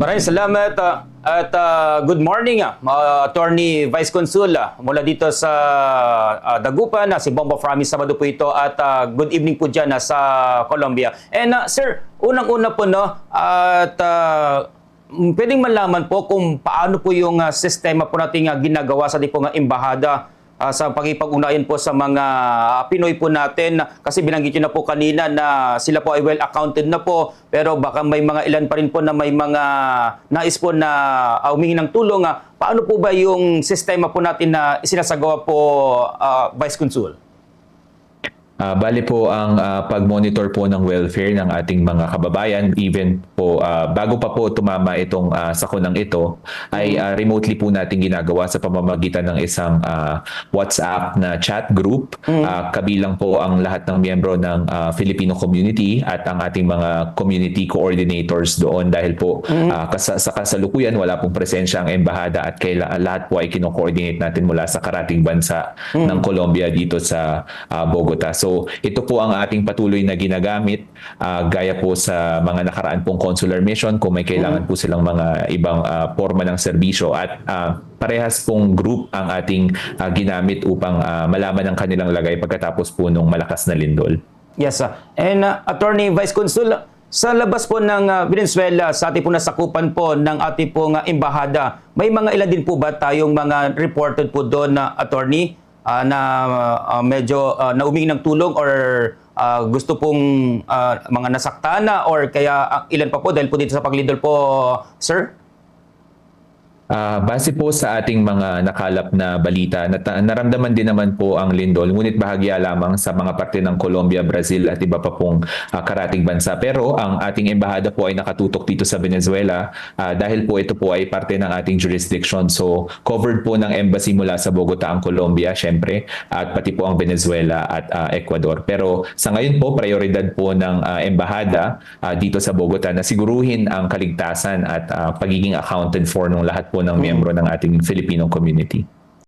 Maraming salamat good morning Attorney Vice Consul mula dito sa Dagupan si Bombo Framis Sabado po ito at good evening po dyan sa Colombia. And sir, unang-una po at pwedeng malaman po kung paano po yung sistema po natin ginagawa sa tipong embahada sa pagkipag-ugnayan po sa mga Pinoy po natin, kasi binanggit nyo na po kanina na sila po ay well accounted na po, pero baka may mga ilan pa rin po na may mga nais po na humingi ng tulong. Paano po ba yung sistema po natin na isinasagawa po, Vice Consul? Bali po ang pag-monitor po ng welfare ng ating mga kababayan, even po bago pa po tumama itong sakunang ito, ay remotely po natin ginagawa sa pamamagitan ng isang WhatsApp na chat group. Kabilang po ang lahat ng miyembro ng Filipino community at ang ating mga community coordinators doon, dahil po sa kasalukuyan wala pong presensya ang embahada at lahat po ay kino-coordinate natin mula sa karating bansa ng Colombia dito sa Bogota. So ito po ang ating patuloy na ginagamit, gaya po sa mga nakaraan pong consular mission kung may kailangan po silang mga ibang forma ng serbisyo, at parehas pong group ang ating ginamit upang malaman ang kanilang lagay pagkatapos po nung malakas na lindol. Yes, and Attorney Vice Consul, sa labas po ng Venezuela, sa ating po nasakupan po ng ating pong embahada, may mga ilan din po ba tayong mga reported po doon na attorney na medyo naumingi ng tulong or gusto pong mga nasaktana, or kaya ilan pa po dahil po dito sa paglindol po, sir? Base po sa ating mga nakalap na balita, naramdaman din naman po ang lindol, ngunit bahagya lamang sa mga parte ng Colombia, Brazil at iba pa pong karating bansa. Pero ang ating embahada po ay nakatutok dito sa Venezuela dahil po ito po ay parte ng ating jurisdiction. So covered po ng embassy mula sa Bogota ang Colombia, syempre, at pati po ang Venezuela at Ecuador. Pero sa ngayon po, prioridad po ng embahada dito sa Bogota na siguruhin ang kaligtasan at pagiging accounted for ng lahat po ng miyembro ng ating Filipino community.